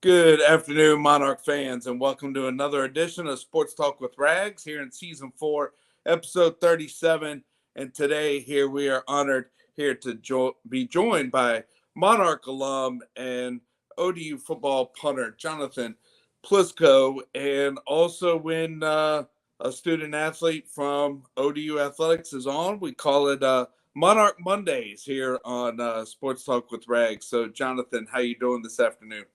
Good afternoon, Monarch fans, and welcome to another edition of Sports Talk with Rags here in Season 4, Episode 37. And today, here we are honored here to be joined by Monarch alum and ODU football punter Jonathan Plisco, and also when a student athlete from ODU Athletics is on, we call it Monarch Mondays here on Sports Talk with Rags. So, Jonathan, how you doing this afternoon?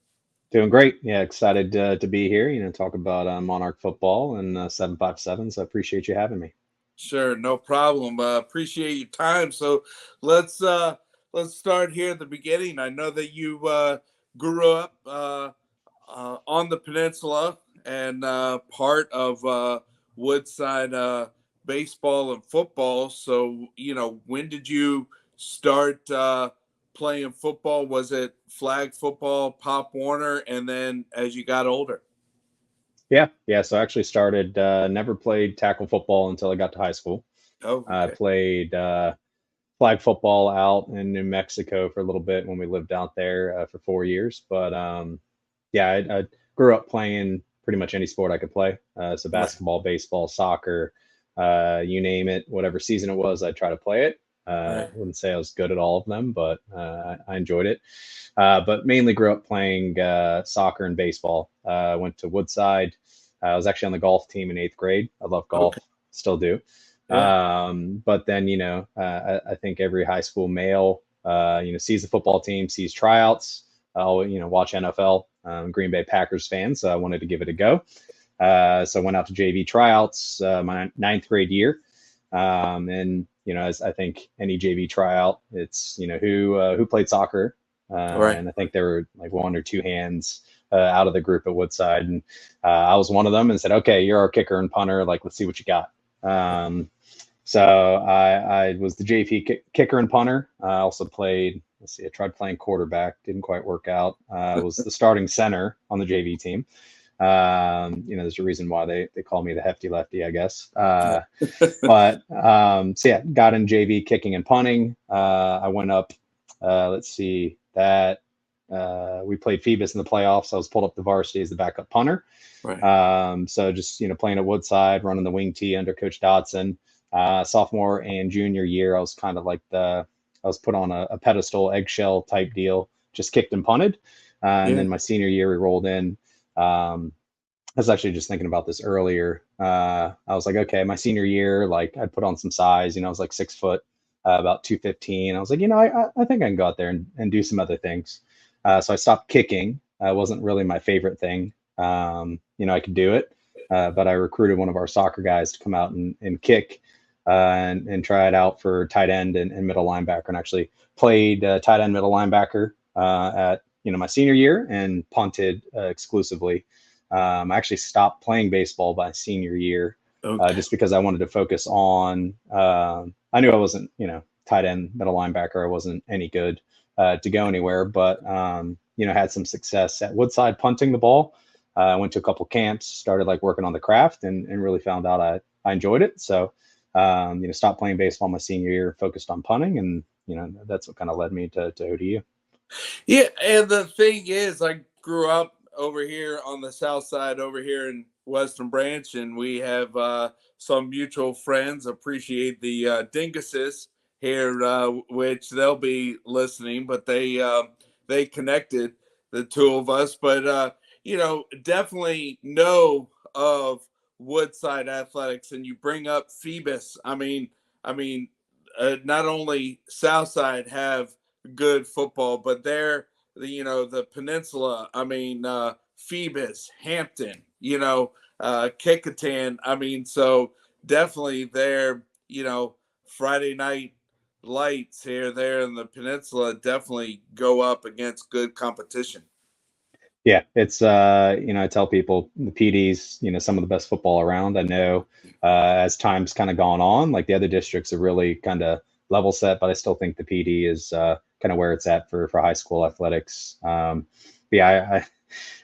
Doing great. Yeah, excited to be here, talk about Monarch football and 757. So I appreciate you having me. Sure, no problem. Appreciate your time. So let's uh, let's start here at the beginning. I know that you grew up on the peninsula and part of Woodside baseball and football. So when did you start playing football? Was it flag football, Pop Warner, and then as you got older? Yeah. So I actually started, never played tackle football until I got to high school. Oh, I okay. played flag football out in New Mexico for a little bit when we lived out there for 4 years. But yeah, I grew up playing pretty much any sport I could play. So Right. basketball, baseball, soccer, you name it, whatever season it was, I'd try to play it. I Right. wouldn't say I was good at all of them, but I enjoyed it. But mainly grew up playing soccer and baseball. Went to Woodside. I was actually on the golf team in eighth grade. I love golf, Okay. still do. Yeah. But then, I think every high school male, sees the football team, sees tryouts. I'll, watch NFL. Green Bay Packers fan, so I wanted to give it a go. So I went out to JV tryouts my ninth grade year. And as I think any JV tryout, it's who played soccer, Right. and I think there were like one or two hands out of the group at Woodside, and I was one of them, and said, "Okay, you're our kicker and punter. Like, let's see what you got." So I was the JV kicker and punter. I also played. Let's see, I tried playing quarterback, didn't quite work out. I was the starting center on the JV team. There's a reason why they call me the hefty lefty, I guess. So yeah, got in JV kicking and punting. I went up. Let's see that we played Phoebus in the playoffs. I was pulled up to varsity as the backup punter. Right. So just playing at Woodside, running the wing tee under Coach Dodson. Sophomore and junior year, I was kind of like I was put on a pedestal eggshell type deal, just kicked and punted. And Yeah. then my senior year, we rolled in. I was actually just thinking about this earlier. I was like, okay, my senior year, like I'd put on some size, I was like 6 foot, about 215. I was like, I think I can go out there and do some other things. So I stopped kicking. Wasn't really my favorite thing. I could do it, but I recruited one of our soccer guys to come out and kick and try it out for tight end and middle linebacker, and actually played tight end middle linebacker at my senior year and punted exclusively. I actually stopped playing baseball by senior year Okay. just because I wanted to focus on. I knew I wasn't, tight end, middle linebacker. I wasn't any good to go anywhere, but had some success at Woodside punting the ball. I went to a couple camps, started like working on the craft, and really found out I enjoyed it. So, stopped playing baseball my senior year, focused on punting, and that's what kind of led me to ODU. Yeah, and the thing is, I grew up over here on the south side, over here in Western Branch, and we have some mutual friends. Appreciate the Dinguses here, which they'll be listening, but they connected the two of us. But definitely know of Woodside Athletics, and you bring up Phoebus. I mean, not only Southside have good football, but they're the peninsula. I mean, Phoebus, Hampton, Kecoughtan. I mean, so definitely they're Friday night lights here, there in the peninsula definitely go up against good competition. Yeah, it's I tell people the PD's, some of the best football around. I know as time's kind of gone on, like the other districts are really kind of level set, but I still think the PD is kind of where it's at for high school athletics. Yeah,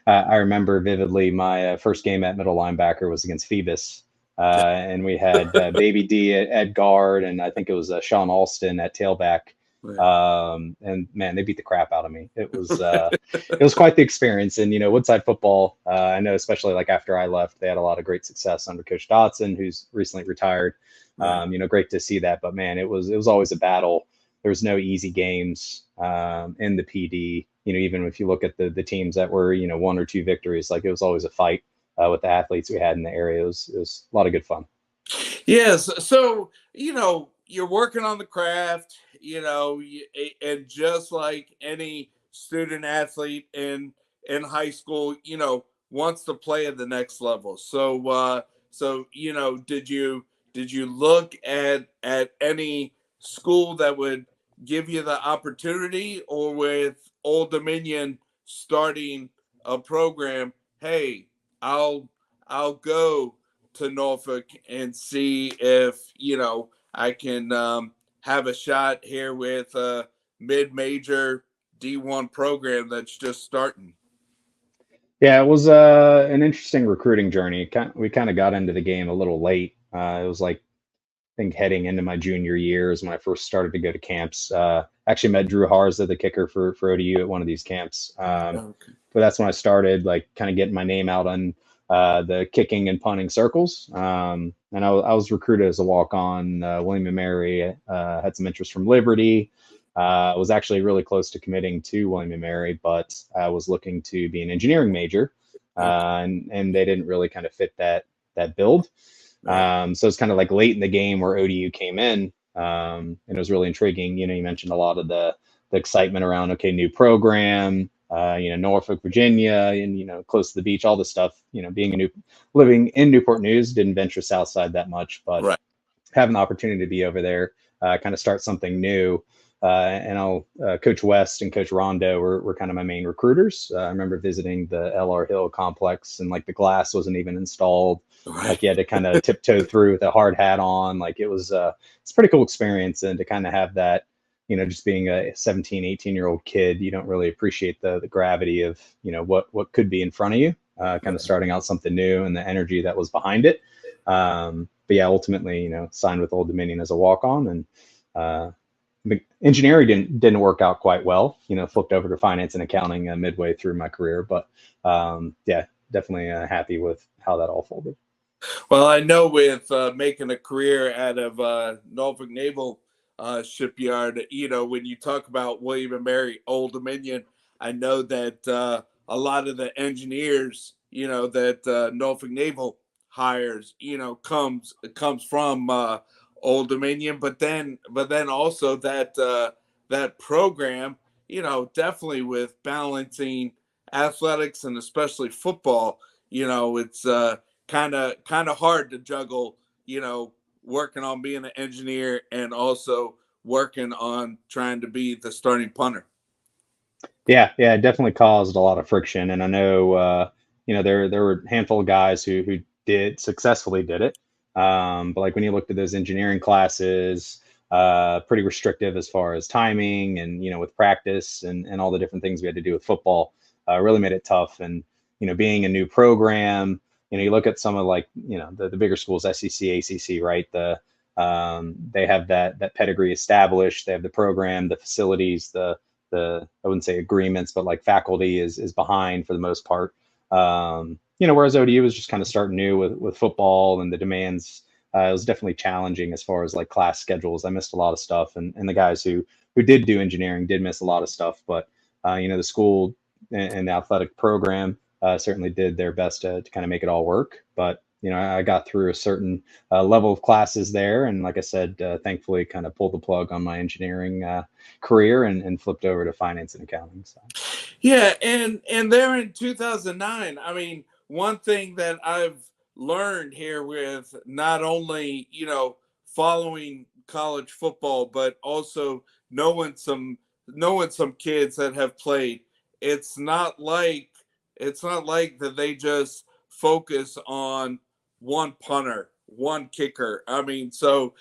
I remember vividly my first game at middle linebacker was against Phoebus, and we had Baby D at guard, and I think it was Sean Alston at tailback. And man, they beat the crap out of me. It was quite the experience. And, Woodside football, I know, especially like after I left, they had a lot of great success under Coach Dotson, who's recently retired. Right. Great to see that, but man, it was always a battle. There was no easy games, in the PD, even if you look at the teams that were, one or two victories, like it was always a fight, with the athletes we had in the area. It was a lot of good fun. Yes. So, you're working on the craft, and just like any student athlete in high school, wants to play at the next level. So, did you look at any school that would give you the opportunity, or with Old Dominion starting a program, hey, I'll I'll go to Norfolk and see if I can have a shot here with a mid-major D1 program that's just starting. Yeah, it was an interesting recruiting journey. We kind of got into the game a little late. It was like, I think, heading into my junior years when I first started to go to camps. Actually met Drew Harza, the kicker for ODU, at one of these camps. Okay. But that's when I started like kind of getting my name out on the kicking and punting circles. And I was recruited as a walk on. William and Mary, had some interest from Liberty. Was actually really close to committing to William and Mary, but I was looking to be an engineering major, Okay. and they didn't really kind of fit that build. Right. So it's kind of like late in the game where ODU came in, and it was really intriguing. You mentioned a lot of the excitement around, okay, new program, Norfolk, Virginia, and close to the beach, all this stuff. Living in Newport News, didn't venture south side that much, but Right. having the opportunity to be over there, kind of start something new. Coach West and Coach Rondo were kind of my main recruiters. I remember visiting the LR Hill complex, and like the glass wasn't even installed. Right. Like you had to kind of tiptoe through with a hard hat on. Like it's a pretty cool experience. And to kind of have that, just being a 17, 18-year-old kid, you don't really appreciate the gravity of, what could be in front of you, kind of Right. starting out something new and the energy that was behind it. But yeah, ultimately, signed with Old Dominion as a walk on, and engineering didn't work out quite well. Flipped over to finance and accounting midway through my career, but yeah, definitely happy with how that all folded. Well, I know with making a career out of Norfolk Naval Shipyard, when you talk about William and Mary, Old Dominion, I know that a lot of the engineers, that Norfolk Naval hires, comes from Old Dominion, but then also that program, definitely with balancing athletics and especially football, it's kind of hard to juggle, working on being an engineer and also working on trying to be the starting punter. Yeah, it definitely caused a lot of friction, and I know, there were a handful of guys who did successfully did it. But like when you looked at those engineering classes, pretty restrictive as far as timing and with practice and all the different things we had to do with football, really made it tough. And being a new program, you look at some of like the bigger schools, SEC, ACC, right? They have that pedigree established. They have the program, the facilities, the I wouldn't say agreements, but like faculty is behind for the most part. Whereas ODU was just kind of starting new with football and the demands. It was definitely challenging as far as like class schedules. I missed a lot of stuff, and the guys who did do engineering did miss a lot of stuff. But the school and the athletic program certainly did their best to kind of make it all work. But I got through a certain level of classes there, and like I said, thankfully, kind of pulled the plug on my engineering career and flipped over to finance and accounting. So. Yeah, and there in 2009, I mean, one thing that I've learned here with not only, following college football, but also knowing some knowing some kids that have played, it's not like it's not like that they just focus on one punter, one kicker. I mean, so,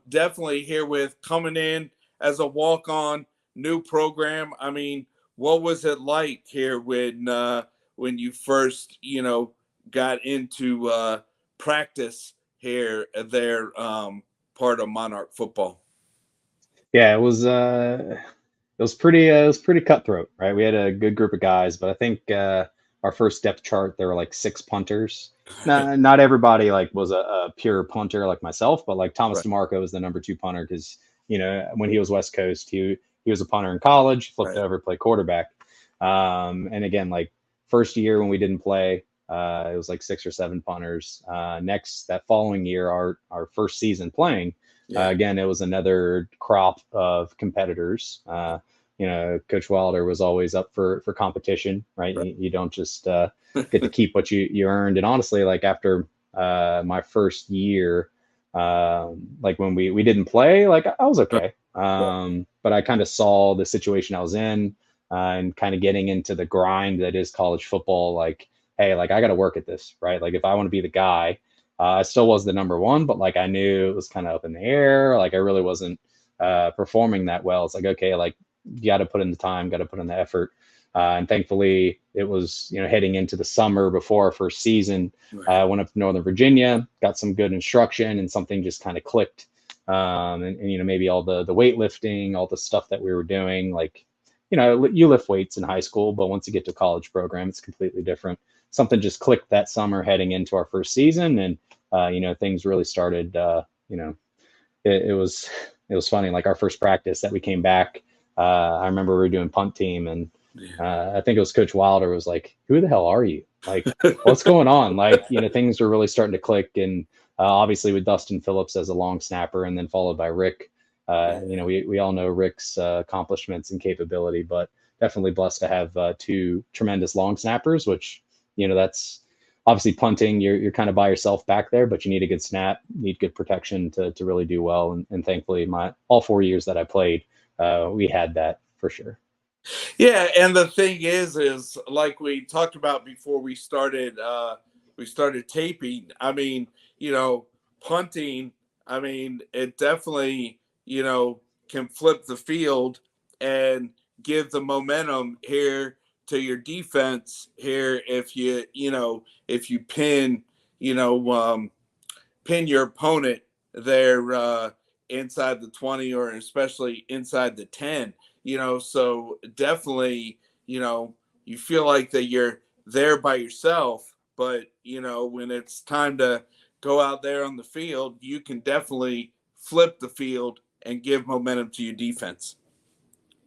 definitely here with coming in as a walk-on new program. I mean, what was it like here when you first got into practice here there, part of Monarch football? Yeah, it was pretty cutthroat, right? We had a good group of guys, but I think our first depth chart there were like 6 punters. Not everybody like was a pure punter like myself, but like Thomas Right, DeMarco was the number 2 punter because when he was West Coast, he was a punter in college, flipped right. over, played quarterback. And again, like first year when we didn't play, it was like 6 or 7 punters. Next that following year, our first season playing. Yeah, Again, it was another crop of competitors. Coach Wilder was always up for competition, right? right. You don't just get to keep what you earned. And honestly, like after my first year, like when we didn't play, like I was Right, okay. right. But I kind of saw the situation I was in and kind of getting into the grind that is college football. Like, hey, like I got to work at this, right? Like if I want to be the guy, I still was the number 1, but like I knew it was kind of up in the air. Like I really wasn't performing that well. It's like, okay, like you got to put in the time, got to put in the effort. And thankfully, it was heading into the summer before our first season. Right. I went up to Northern Virginia, got some good instruction, and something just kind of clicked. And maybe all the weightlifting, all the stuff that we were doing, like you lift weights in high school, but once you get to college program, it's completely different. Something just clicked that summer heading into our first season, and things really started. It was funny. Like our first practice that we came back, I remember we were doing punt team, and Yeah. I think it was Coach Wilder was like, "Who the hell are you? Like, what's going on?" Like, things were really starting to click, and obviously with Dustin Phillips as a long snapper, and then followed by Rick. Yeah. We all know Rick's accomplishments and capability, but definitely blessed to have 2 tremendous long snappers, which that's obviously punting. You're kind of by yourself back there, but you need a good snap, need good protection to really do well. And thankfully, my all 4 years that I played, we had that for sure. Yeah, and the thing is like we talked about before we started taping. I mean, punting, I mean, it definitely, can flip the field and give the momentum here to your defense here if you you know, um, pin your opponent there inside the 20 or especially inside the 10, so definitely, you feel like that you're there by yourself, but when it's time to go out there on the field, you can definitely flip the field and give momentum to your defense.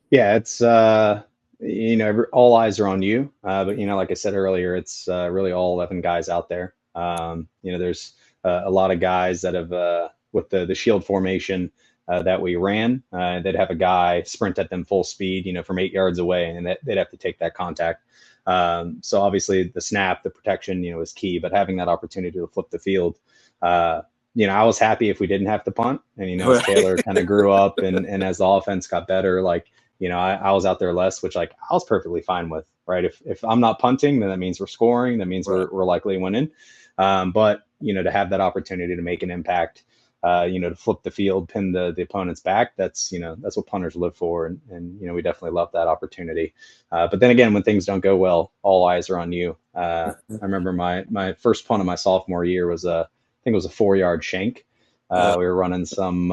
Yeah, it's all eyes are on you. But like I said earlier, it's really all 11 guys out there. There's a lot of guys that have with the shield formation that we ran. They'd have a guy sprint at them full speed, from 8 yards away, and they'd have to take that contact. So obviously the snap, the protection, is key. But having that opportunity to flip the field. I was happy if we didn't have to punt. And, as Right. Taylor kind of grew up and as the offense got better, like, I was out there less, which like I was perfectly fine with, right? If I'm not punting, then that means we're scoring. That means Right. we're likely winning. But to have that opportunity to make an impact, to flip the field, pin the opponent's back, that's what punters live for, and we definitely love that opportunity. But then again, when things don't go well, all eyes are on you. I remember my first punt of my sophomore year was I think it was a 4-yard shank. Uh, We were running some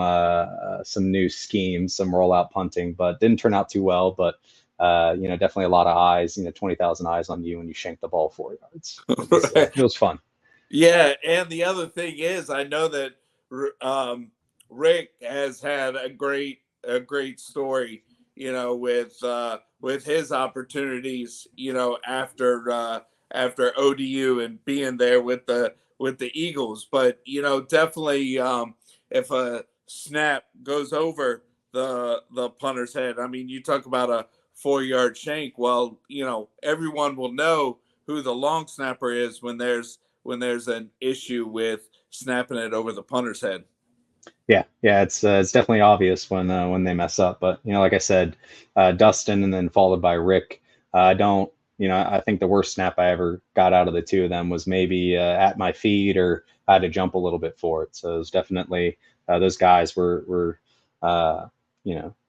new schemes, some rollout punting, but didn't turn out too well. But definitely a lot of eyes. 20,000 eyes on you when you shank the ball 4 yards. right. It was fun. Yeah, and the other thing is, I know that Rick has had a great story, with his opportunities, after ODU and being there with the Eagles. But definitely, if a snap goes over the punter's head, I mean, you talk about a 4-yard shank. Well, everyone will know who the long snapper is when there's an issue with snapping it over the punter's head. Yeah, it's definitely obvious when they mess up. But like I said, Dustin and then followed by Rick. I don't. I think the worst snap I ever got out of the 2 of them was maybe at my feet, or I had to jump a little bit for it. So it was definitely those guys were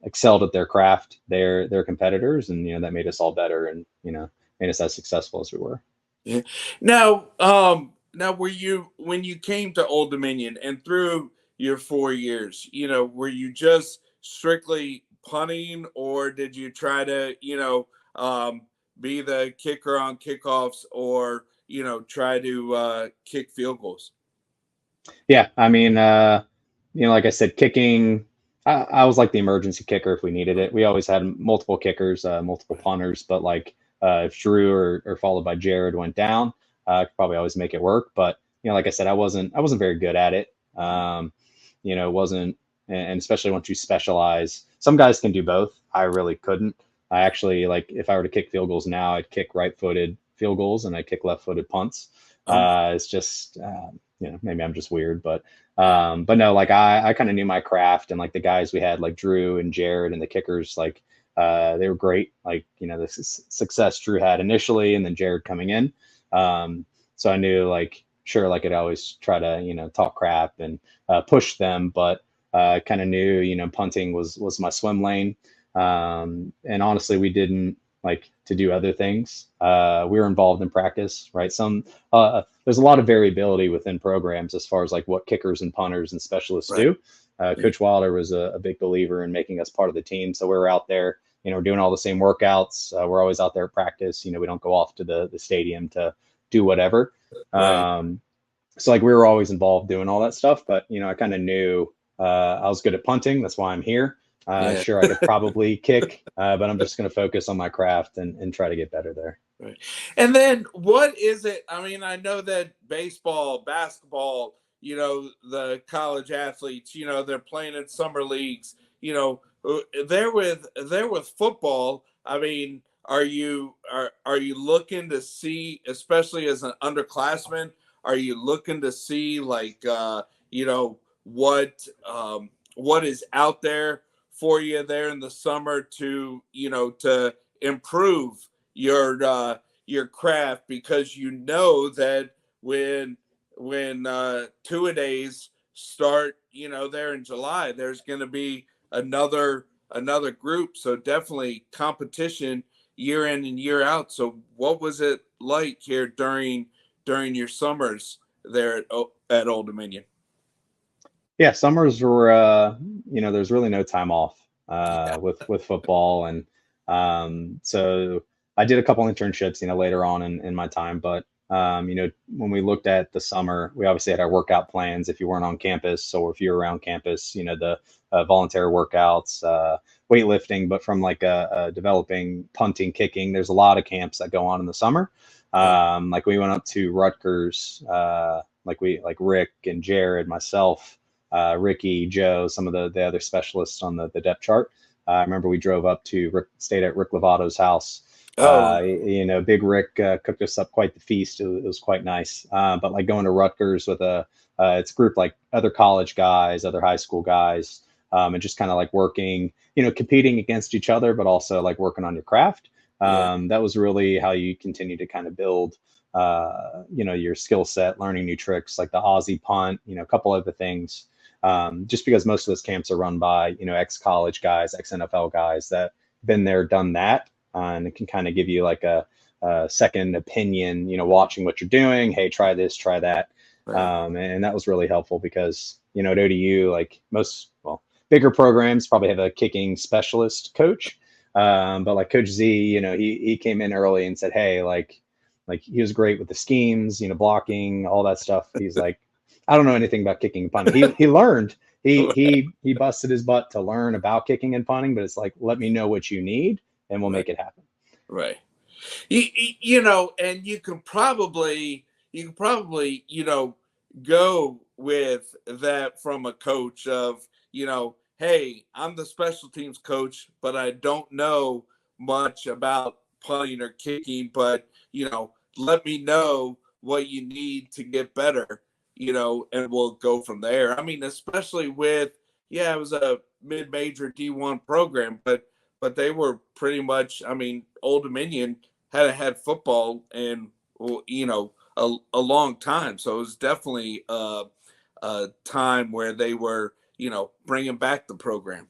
excelled at their craft. They're competitors, and that made us all better, and made us as successful as we were. Yeah. Now, were you when you came to Old Dominion and through your 4 years, were you just strictly punting, or did you try to, be the kicker on kickoffs, or try to kick field goals? Yeah, I mean, like I said, kicking. I was like the emergency kicker if we needed it. We always had multiple kickers, multiple punters, but like if Drew or followed by Jared went down, I could probably always make it work. But like I said, I wasn't very good at it. Wasn't, and especially once you specialize, some guys can do both. I really couldn't. I actually, like, if I were to kick field goals now, I'd kick right-footed field goals and I kick left-footed punts. It's just maybe I'm just weird, but no, like I kind of knew my craft, and like the guys we had, like Drew and Jared and the kickers, like they were great. Like, the success Drew had initially, and then Jared coming in. So I knew, like, sure, like I'd always try to, talk crap and push them, but kind of knew, punting was my swim lane. And honestly, we didn't like to do other things. We were involved in practice, right? There's a lot of variability within programs as far as like what kickers and punters and specialists do. Coach Wilder was a big believer in making us part of the team. So we were out there, doing all the same workouts. We're always out there at practice. We don't go off to the stadium to do whatever. So like we were always involved doing all that stuff, but I kind of knew I was good at punting. That's why I'm here. Sure, I could probably kick, but I'm just going to focus on my craft and try to get better there. Right. And then what is it? I mean, I know that baseball, basketball, the college athletes, they're playing in summer leagues, they're with football. I mean, are you looking to see, especially as an underclassman, are you looking to see like what is out there for you there in the summer to to improve your craft, because that when two-a-days start there in July, there's going to be another group, so definitely competition year in and year out. So what was it like here during your summers there at Old Dominion? Yeah, summers were there's really no time off with football, and so I did a couple internships later on in my time, but when we looked at the summer, we obviously had our workout plans if you weren't on campus, or if you're around campus, the voluntary workouts, weightlifting. But from like a developing punting, kicking, there's a lot of camps that go on in the summer. Like we went up to Rutgers, like Rick and Jared, myself, Ricky, Joe, some of the other specialists on the depth chart. I remember we drove up to stayed at Rick Lovato's house. Big Rick cooked us up quite the feast. It was quite nice. But like going to Rutgers with it's a group like other college guys, other high school guys, and just kind of like working, competing against each other, but also like working on your craft. That was really how you continue to kind of build, your skill set, learning new tricks like the Aussie punt, a couple other things. Just because most of those camps are run by, ex-college guys, ex-NFL guys that been there, done that. And it can kind of give you like a second opinion, watching what you're doing. Hey, try this, try that. And that was really helpful because, at ODU, like bigger programs probably have a kicking specialist coach. But like Coach Z, he came in early and said, hey, like he was great with the schemes, blocking, all that stuff. He's like, I don't know anything about kicking and punting. He learned, he busted his butt to learn about kicking and punting, but it's like, let me know what you need and we'll make it happen. Right. And you can probably, go with that from a coach of, hey, I'm the special teams coach, but I don't know much about punting or kicking, but, let me know what you need to get better, and we'll go from there. I mean, especially with, it was a mid-major D1 program, but they were pretty much, I mean, Old Dominion hadn't had football in, a long time. So it was definitely a time where they were, bringing back the program.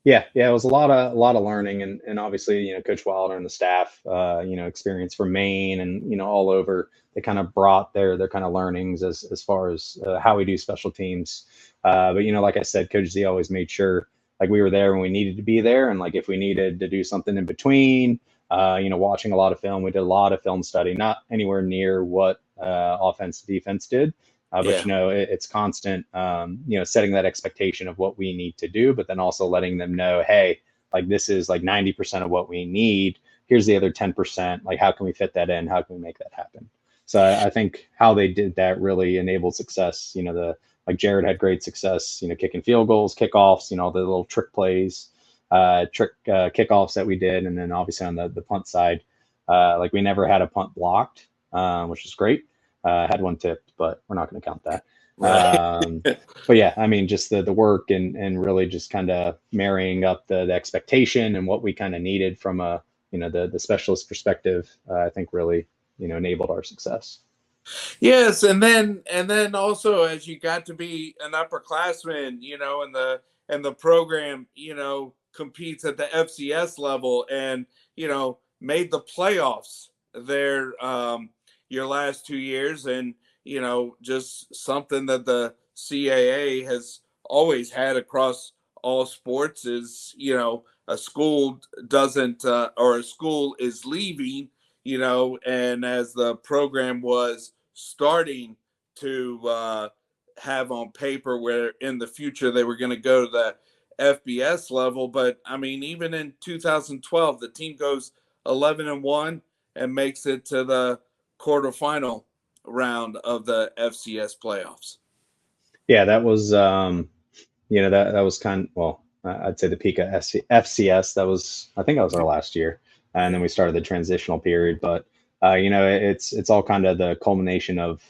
Yeah, it was a lot of learning, and obviously, Coach Wilder and the staff, experience from Maine and all over. They kind of brought their kind of learnings as far as how we do special teams. But like I said, Coach Z always made sure like we were there when we needed to be there. And like if we needed to do something in between, watching a lot of film, we did a lot of film study, not anywhere near what offense defense did. But Yeah. it's constant, setting that expectation of what we need to do, but then also letting them know, hey, like this is like 90% of what we need. Here's the other 10%. Like, how can we fit that in? How can we make that happen? So I think how they did that really enabled success. Like Jared had great success, kicking field goals, kickoffs, the little trick plays, kickoffs that we did. And then obviously on the punt side, like we never had a punt blocked, which is great. Had one tipped, but we're not going to count that. Right. But yeah, I mean, just the work and really just kind of marrying up the expectation and what we kind of needed from the specialist perspective, I think really, enabled our success. Yes, and then also as you got to be an upperclassman, and the program, competes at the FCS level, and made the playoffs there your last 2 years, and just something that the CAA has always had across all sports is a school doesn't or a school is leaving, and as the program was starting to have on paper where in the future they were going to go to the FBS level. But I mean, even in 2012, the team goes 11-1 and makes it to the quarterfinal round of the FCS playoffs. Yeah, that was, that was I'd say the peak of FCS. I think that was our last year. And then we started the transitional period. But, it's all kind of the culmination of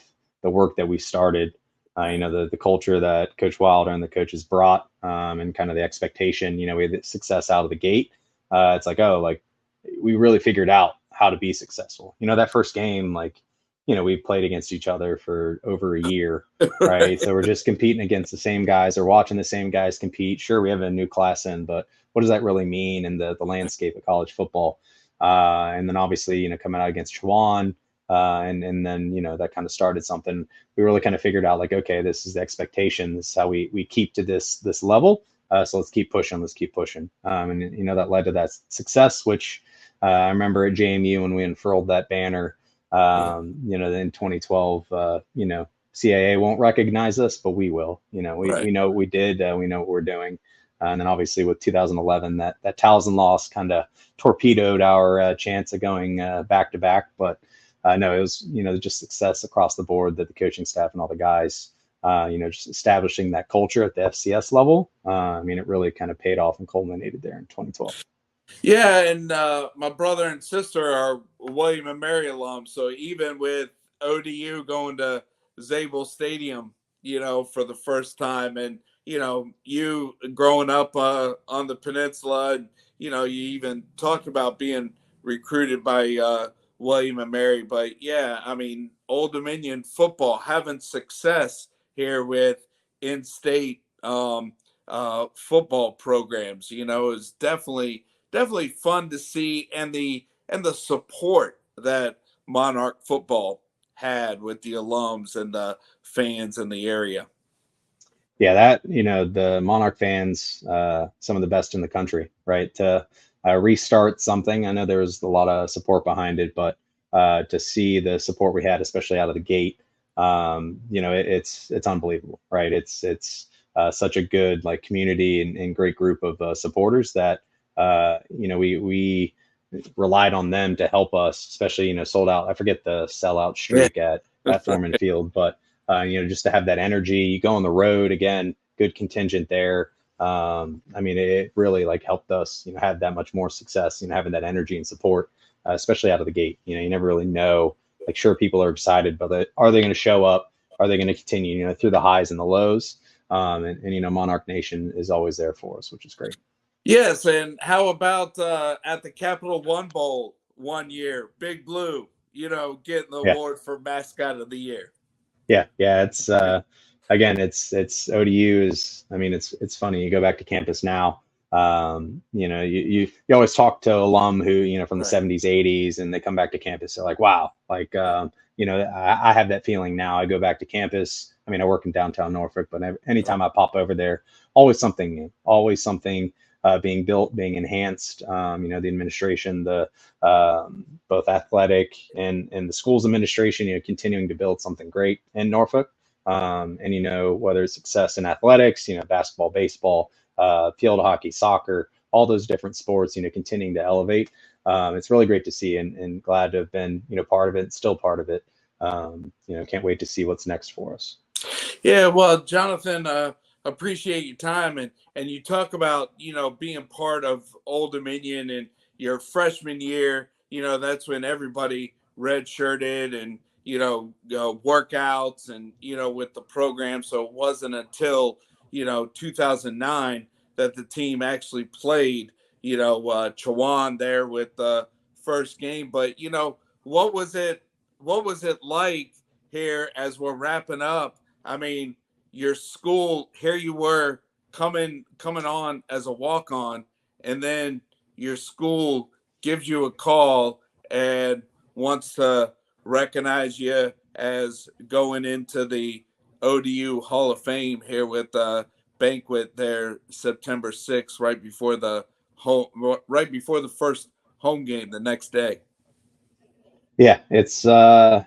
the work that we started, the culture that Coach Wilder and the coaches brought, and kind of the expectation, we had success out of the gate. It's like, oh, like we really figured out how to be successful. That first game, like, we played against each other for over a year, right? So we're just competing against the same guys or watching the same guys compete. Sure, we have a new class in, but what does that really mean in the landscape of college football? And then obviously, coming out against Chuan, and then, that kind of started something. We really kind of figured out like, okay, this is the expectation. This is how we keep to this level. So let's keep pushing. And, that led to that success, which I remember at JMU when we unfurled that banner, in 2012, CAA won't recognize us, but we will. We know what we did. We know what we're doing. And then obviously with 2011, that Towson loss kind of torpedoed our chance of going back to back. But no, it was, just success across the board that the coaching staff and all the guys, just establishing that culture at the FCS level. It really kind of paid off and culminated there in 2012. Yeah, and my brother and sister are William and Mary alums. So even with ODU going to Zabel Stadium, for the first time, and you growing up on the peninsula, and, you even talked about being recruited by William and Mary. But yeah, I mean, Old Dominion football having success here with in-state football programs, is definitely fun to see, and the support that Monarch football had with the alums and the fans in the area. Yeah, that, the Monarch fans, some of the best in the country, right? To restart something. I know there was a lot of support behind it, but to see the support we had, especially out of the gate, it's unbelievable, right? It's such a good like community and great group of supporters that we relied on them to help us, especially, sold out. I forget the sellout streak at Foreman Field, but, just to have that energy, you go on the road again, good contingent there. It really like helped us, have that much more success, having that energy and support, especially out of the gate. You never really know, like, sure, people are excited, but are they going to show up? Are they going to continue, through the highs and the lows? And Monarch Nation is always there for us, which is great. Yes, and how about at the Capital One Bowl one year, Big Blue, getting the award for mascot of the year? Yeah, it's again, it's ODU is. It's funny. You go back to campus now. You always talk to alum who from the 70s, 80s, and they come back to campus. They're like, wow, like I have that feeling now. I go back to campus. I mean, I work in downtown Norfolk, but anytime I pop over there, always something new, always something being built, being enhanced. The administration, the both athletic and the school's administration, continuing to build something great in Norfolk. And whether it's success in athletics, basketball, baseball, field hockey, soccer, all those different sports, continuing to elevate. It's really great to see, and glad to have been, part of it, still part of it. Can't wait to see what's next for us. Yeah, well, Jonathan, appreciate your time, and you talk about being part of Old Dominion and your freshman year. That's when everybody redshirted and workouts and with the program. So it wasn't until 2009 that the team actually played. Chawan there with the first game. But what was it? What was it like here as we're wrapping up? I mean, your school, here you were coming on as a walk on, and then your school gives you a call and wants to recognize you as going into the ODU Hall of Fame here with a banquet there September 6th, right before the first home game the next day. Yeah, it's still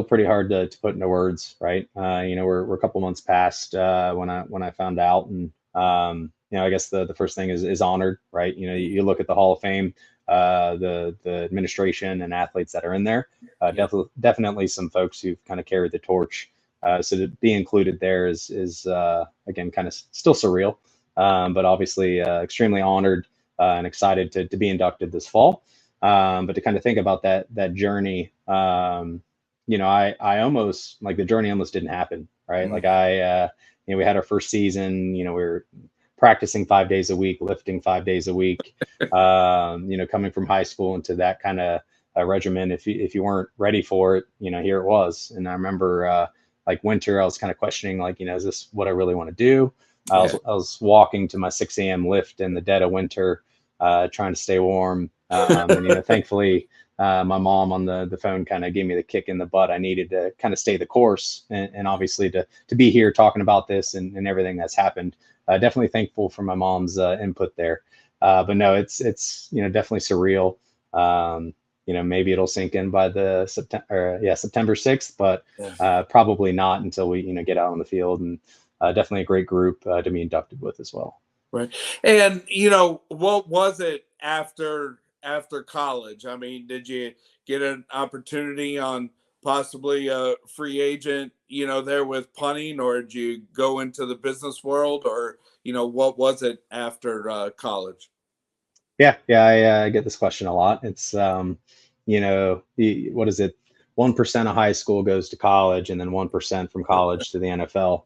pretty hard to put into words, right? We're a couple months past when I found out, and I guess the first thing is honored, right? You look at the Hall of Fame, the administration and athletes that are in there, definitely some folks who've kind of carried the torch. So to be included there is again kind of still surreal, but obviously extremely honored and excited to be inducted this fall. But to kind of think about that journey, I almost, like, the journey almost didn't happen, right? Mm-hmm. We had our first season, we were practicing 5 days a week, lifting 5 days a week, coming from high school into that kind of regimen. If you weren't ready for it, here it was. And I remember, like, winter, I was kind of questioning, like, is this what I really want to do? I was walking to my 6 a.m. lift in the dead of winter, trying to stay warm. And thankfully, my mom on the phone kind of gave me the kick in the butt I needed to kind of stay the course, and obviously to be here talking about this and everything that's happened. Definitely thankful for my mom's input there. But no, it's definitely surreal. Maybe it'll sink in by the September 6th, but probably not until we get out on the field. And definitely a great group to be inducted with as well. Right. And what was it after college? I mean, did you get an opportunity on possibly a free agent, there with punting, or did you go into the business world, or what was it after college? Yeah, I get this question a lot. It's what is it? 1% of high school goes to college, and then 1% from college to the NFL.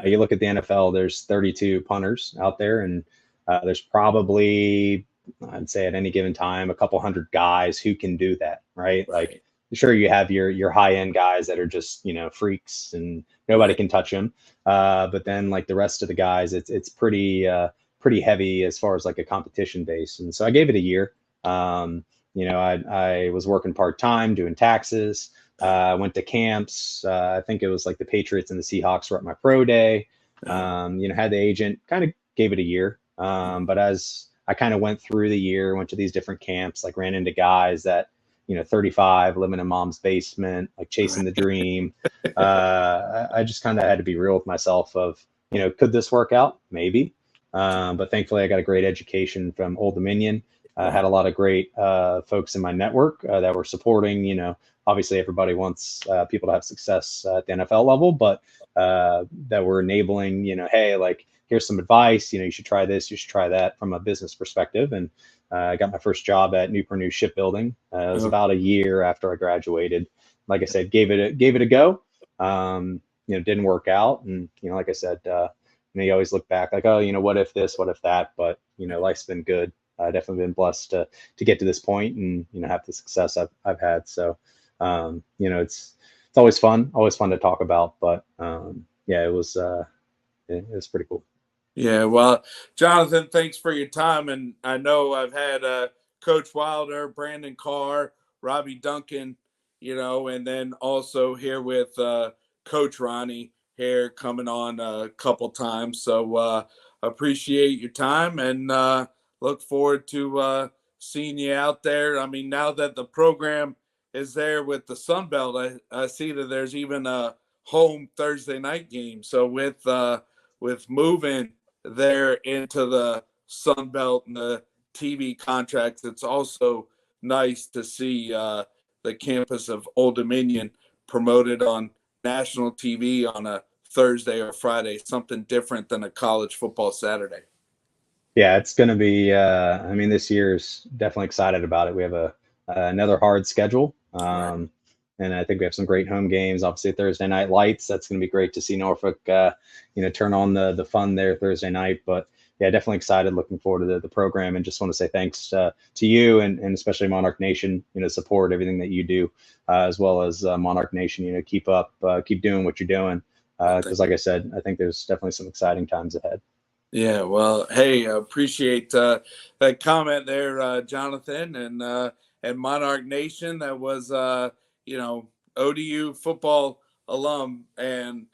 You look at the NFL, there's 32 punters out there, and there's probably, I'd say, at any given time, a couple hundred guys who can do that, right? Like, sure, you have your high end guys that are just freaks and nobody can touch them, but then, like, the rest of the guys, it's pretty heavy as far as like a competition base. And so I gave it a year. I was working part-time doing taxes. Went to camps. I think it was like the Patriots and the Seahawks were at my pro day. Had the agent, kind of gave it a year. But as I kind of went through the year, went to these different camps, like ran into guys that, 35, living in mom's basement, like chasing the dream. I just kind of had to be real with myself of, could this work out? Maybe. But thankfully I got a great education from Old Dominion. Had a lot of great folks in my network that were supporting. Obviously everybody wants people to have success at the NFL level, but that were enabling, hey, like, here's some advice, you should try this, you should try that from a business perspective. And I got my first job at Newport News Shipbuilding. It was about a year after I graduated. Like I said, gave it a go. Didn't work out. And, like I said, you always look back like, oh, what if this, what if that? But, life's been good. Definitely been blessed to get to this point and, have the success I've had. So, it's always fun to talk about, but it was pretty cool. Yeah, well, Jonathan, thanks for your time. And I know I've had Coach Wilder, Brandon Carr, Robbie Duncan, and then also here with Coach Ronnie here coming on a couple times. So appreciate your time and look forward to seeing you out there. I mean, now that the program is there with the Sun Belt, I see that there's even a home Thursday night game. So with moving there into the Sun Belt and the TV contracts, it's also nice to see the campus of Old Dominion promoted on national TV on a Thursday or Friday, something different than a college football Saturday. Yeah, it's going to be. I mean, this year's definitely excited about it. We have another hard schedule, Right. and I think we have some great home games. Obviously, Thursday night lights. That's going to be great to see Norfolk. Turn on the fun there Thursday night. But yeah, definitely excited. Looking forward to the program, and just want to say thanks to you and especially Monarch Nation. Support everything that you do, as well as Monarch Nation. Keep doing what you're doing. Because, like I said, I think there's definitely some exciting times ahead. Yeah, well, hey, I appreciate that comment there, Jonathan, and Monarch Nation. That was ODU football alum and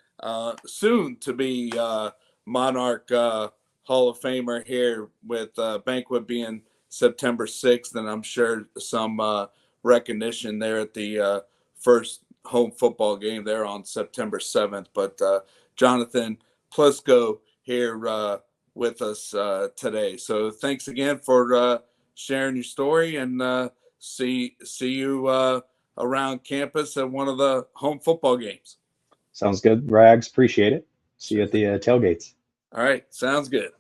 soon to be Monarch Hall of Famer here with banquet being September 6th, and I'm sure some recognition there at the first home football game there on September 7th. But Jonathan Plisco here with us today. So thanks again for sharing your story, and see you around campus at one of the home football games. Sounds good, Rags. Appreciate it. See you at the tailgates. All right, sounds good.